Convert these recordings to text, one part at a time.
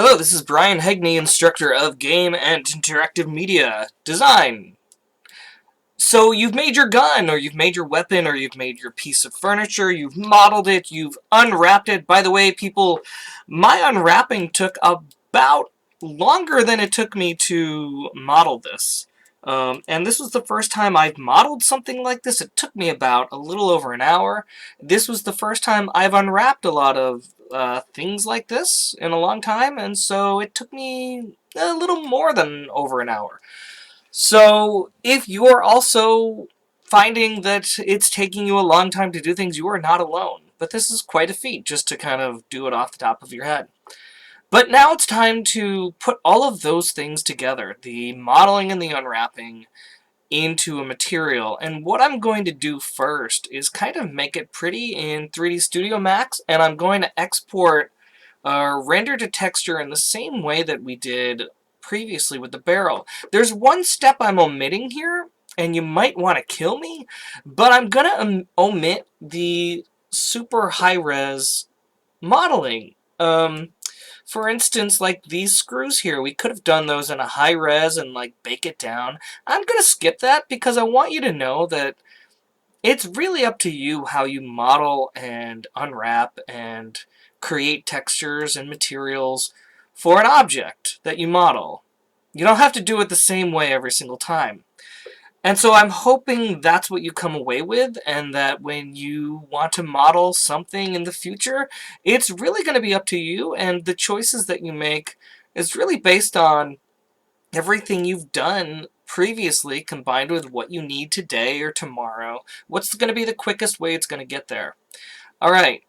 Hello, this is Brian Hegney, instructor of Game and Interactive Media Design. So you've made your gun, or you've made your weapon, or you've made your piece of furniture, you've modeled it, you've unwrapped it. By the way, people, my unwrapping took about longer than it took me to model this. And this was the first time I've modeled something like this. It took me about a little over an hour. This was the first time I've unwrapped a lot of things like this in a long time, and so it took me a little more than over an hour. So if you're also finding that it's taking you a long time to do things, you are not alone. But this is quite a feat just to kind of do it off the top of your head. But now it's time to put all of those things together, the modeling and the unwrapping, into a material. And what I'm going to do first is kind of make it pretty in 3D Studio Max, and I'm going to export render to texture in the same way that we did previously with the barrel. There's one step I'm omitting here, and you might want to kill me, but I'm going to omit the super high-res modeling. For instance, like these screws here, we could have done those in a high res and like bake it down. I'm going to skip that because I want you to know that it's really up to you how you model and unwrap and create textures and materials for an object that you model. You don't have to do it the same way every single time. And so I'm hoping that's what you come away with, and that when you want to model something in the future, it's really going to be up to you, and the choices that you make is really based on everything you've done previously combined with what you need today or tomorrow. What's going to be the quickest way it's going to get there? All right.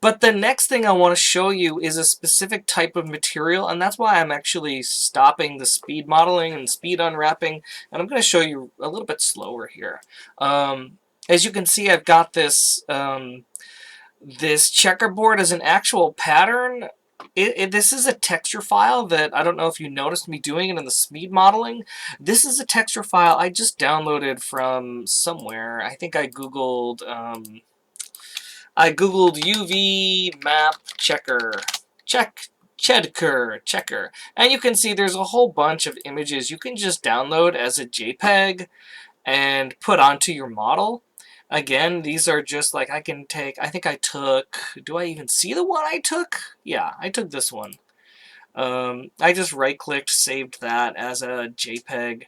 But the next thing I want to show you is a specific type of material, and that's why I'm actually stopping the speed modeling and speed unwrapping, and I'm going to show you a little bit slower here. As you can see, I've got this this checkerboard as an actual pattern. This is a texture file that I don't know if you noticed me doing it in the speed modeling. This is a texture file I just downloaded from somewhere. I think I googled UV map checker checker, and you can see there's a whole bunch of images you can just download as a JPEG and put onto your model. Again, these are just like I can take. I think I took. Do I even see the one I took? Yeah, I took this one. I just right-clicked, saved that as a JPEG,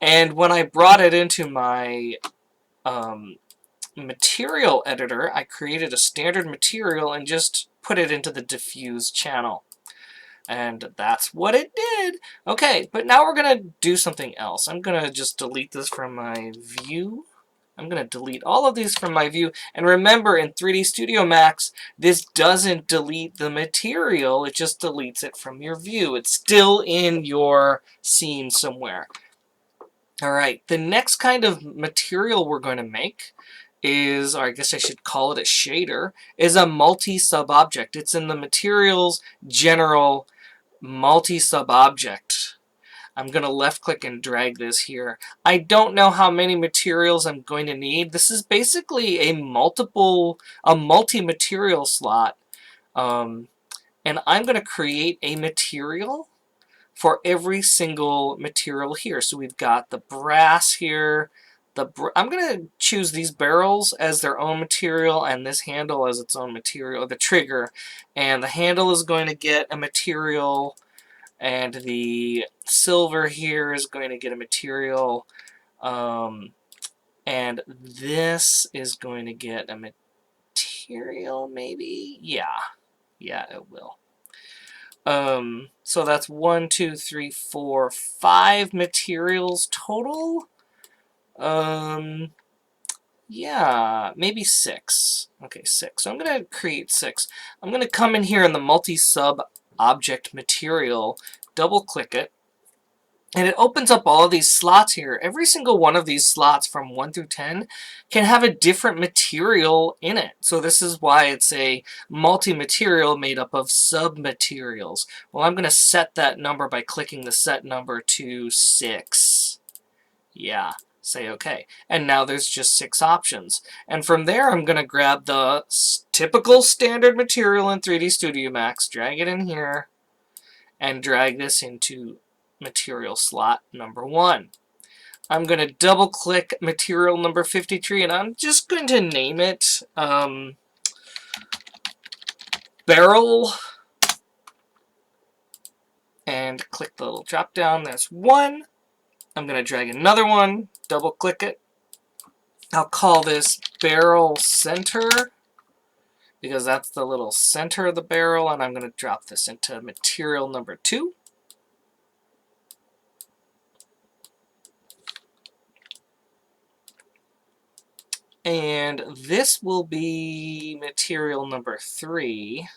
and when I brought it into my material editor, I created a standard material and just put it into the diffuse channel. And that's what it did. Okay, but now we're going to do something else. I'm going to just delete this from my view. I'm going to delete all of these from my view. And remember, in 3D Studio Max, this doesn't delete the material. It just deletes it from your view. It's still in your scene somewhere. All right, the next kind of material we're going to make is, or I guess I should call it a shader, is a multi-sub-object. It's in the materials general multi-sub-object. I'm going to left-click and drag this here. I don't know how many materials I'm going to need. This is basically a multi-material slot. And I'm going to create a material for every single material here. So we've got the brass here. I'm going to choose these barrels as their own material and this handle as its own material, the trigger. And the handle is going to get a material, and the silver here is going to get a material. And this is going to get a material, maybe? Yeah, it will. So that's 1, 2, 3, 4, 5 materials total. Yeah, maybe 6. Okay, 6. So I'm going to create 6. I'm going to come in here in the multi-sub object material, double-click it, and it opens up all of these slots here. Every single one of these slots from 1 through 10 can have a different material in it. So this is why it's a multi-material made up of sub-materials. Well, I'm going to set that number by clicking the set number to 6. Yeah, say OK. And now there's just 6 options. And from there, I'm going to grab the typical standard material in 3D Studio Max, drag it in here, and drag this into material slot number 1. I'm going to double click material number 53 and I'm just going to name it barrel, and click the little drop down. That's 1. I'm going to drag another one, double click it. I'll call this barrel center because that's the little center of the barrel, and I'm going to drop this into material number 2. And this will be material number 3.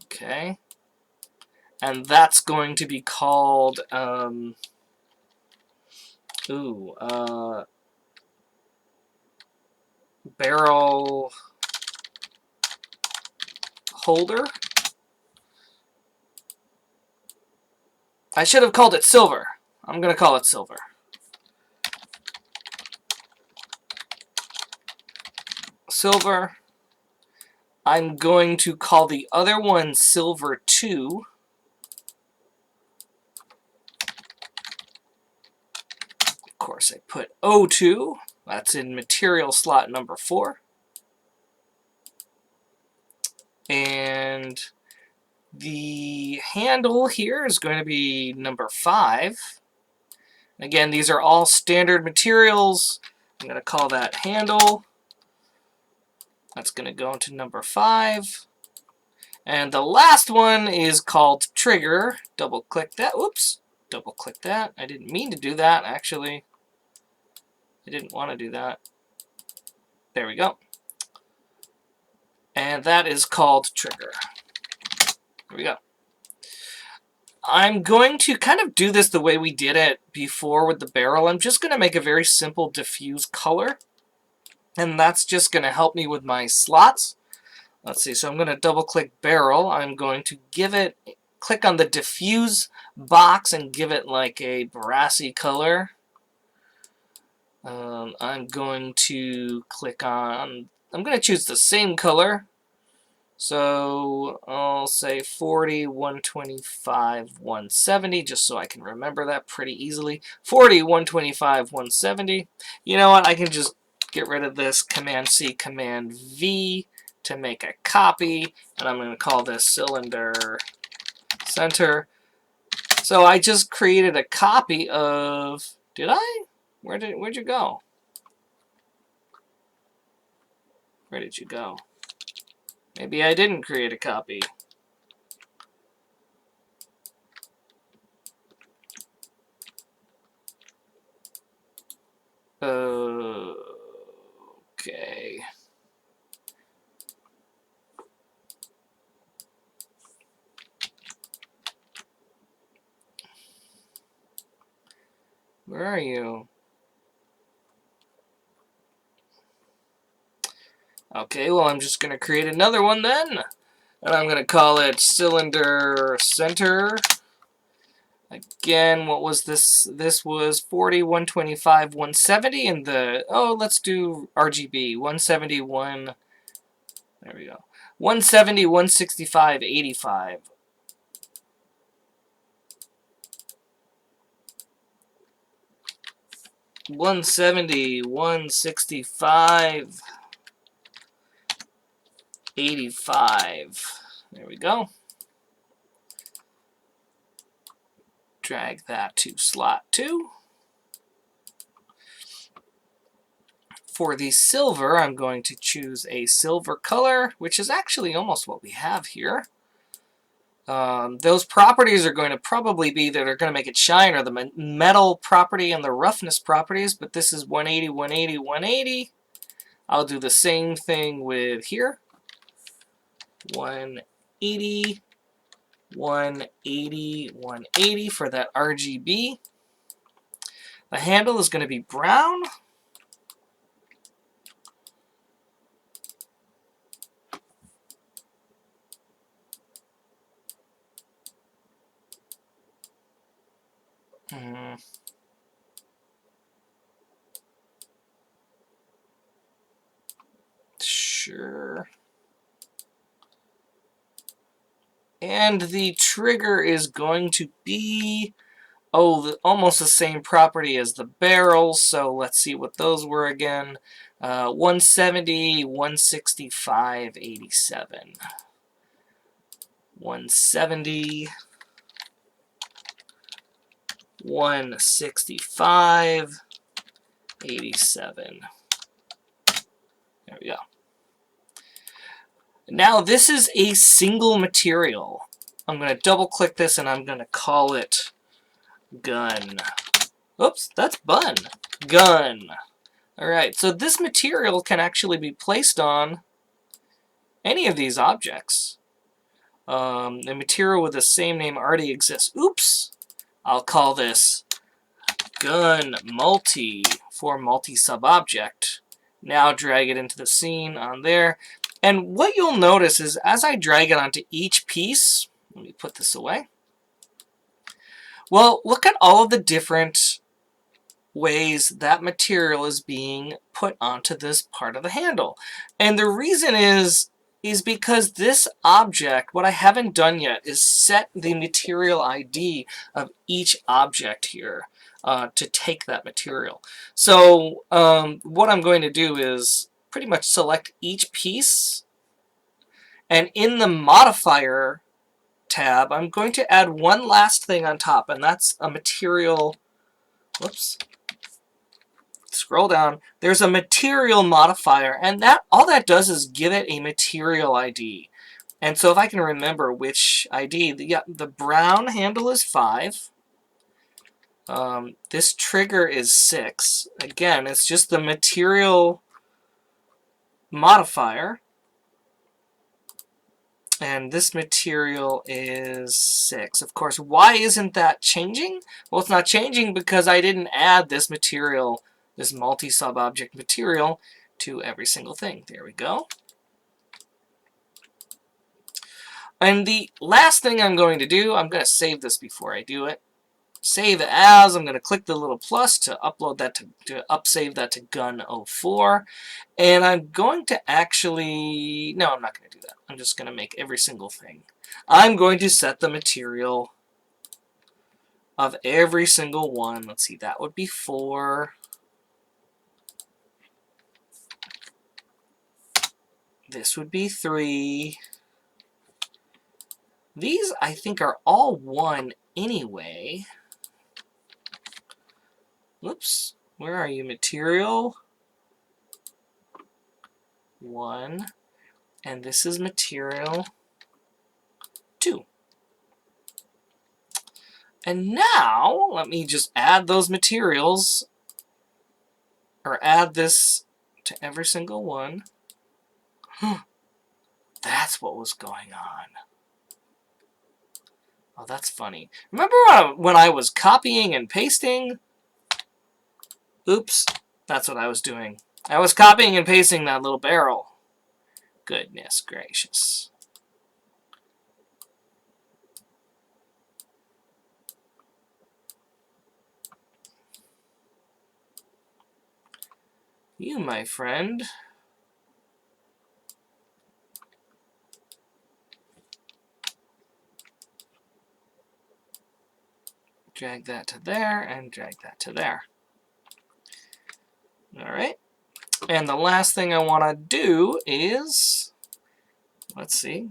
Okay. And that's going to be called, barrel holder. I should have called it silver. I'm going to call it silver. Silver. I'm going to call the other one silver 2. Of course, I put O2. That's in material slot number 4. And the handle here is going to be number 5. Again, these are all standard materials. I'm going to call that handle. That's going to go into number 5. And the last one is called trigger. Double click that. Whoops. Double click that. I didn't mean to do that, actually. I didn't want to do that. There we go. And that is called trigger. Here we go. I'm going to kind of do this the way we did it before with the barrel. I'm just going to make a very simple diffuse color. And that's just going to help me with my slots. Let's see, so I'm going to double click barrel. I'm going to give it, click on the diffuse box and give it like a brassy color. I'm going to click on, I'm going to choose the same color. So I'll say 40, 125, 170, just so I can remember that pretty easily. 40, 125, 170. You know what, I can just get rid of this, Command-C, Command-V to make a copy, and I'm going to call this cylinder center. So I just created a copy of, did I? Where'd you go? Where did you go? Maybe I didn't create a copy. Okay. Where are you? Okay, well, I'm just going to create another one then. And I'm going to call it cylinder center. Again, what was this? This was 40, 125, 170, and the, oh, let's do RGB, 171, there we go, 170, 165, 85. One 165, 85. There we go. Drag that to slot 2. For the silver, I'm going to choose a silver color, which is actually almost what we have here. Those properties are going to probably be that are going to make it shine, or the metal property and the roughness properties, but this is 180, 180, 180. I'll do the same thing with here. 180, 180, 180 for that RGB. The handle is going to be brown. Sure. And the trigger is going to be, almost the same property as the barrels, so let's see what those were again. 170, 165, 87. 170, 165, 87. There we go. Now this is a single material. I'm going to double click this and I'm going to call it gun. Oops, that's bun. Gun. Alright, so this material can actually be placed on any of these objects. The material with the same name already exists. Oops! I'll call this gun multi for multi-sub-object. Now drag it into the scene on there. And what you'll notice is as I drag it onto each piece, let me put this away. Well, look at all of the different ways that material is being put onto this part of the handle. And the reason is because this object, what I haven't done yet is set the material ID of each object here to take that material. So what I'm going to do is pretty much select each piece, and in the modifier tab I'm going to add one last thing on top, and that's a material. Whoops. Scroll down. There's a material modifier, and all that does is give it a material ID. And so if I can remember which ID, the brown handle is 5. This trigger is 6. Again, it's just the material modifier. And this material is 6. Of course, why isn't that changing? Well, it's not changing because I didn't add this material, this multi-sub-object material, to every single thing. There we go. And the last thing I'm going to do, I'm going to save this before I do it. Save as, I'm going to click the little plus to upload that to upsave that to Gun04. And I'm going to actually, no, I'm not going to do that. I'm just going to make every single thing. I'm going to set the material of every single one. Let's see, that would be 4. This would be 3. These, I think, are all 1 anyway. Whoops, where are you? Material 1, and this is material 2. And now, let me just add those materials, or add this to every single one. That's what was going on. Oh, that's funny. Remember when I was copying and pasting? Oops, that's what I was doing. I was copying and pasting that little barrel. Goodness gracious. You, my friend. Drag that to there and drag that to there. Alright, and the last thing I want to do is, let's see,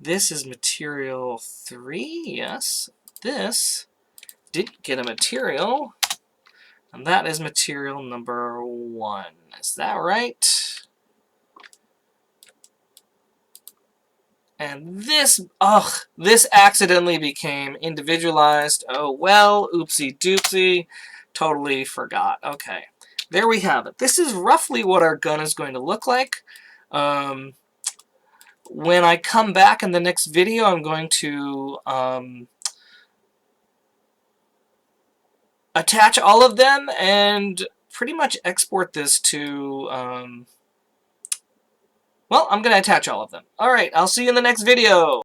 this is material 3, yes, this didn't get a material, and that is material number 1, is that right? And this, this accidentally became individualized, oh well, oopsie doopsie. Totally forgot. Okay, there we have it. This is roughly what our gun is going to look like. When I come back in the next video, I'm going to attach all of them and pretty much export this to... well, I'm going to attach all of them. Alright, I'll see you in the next video.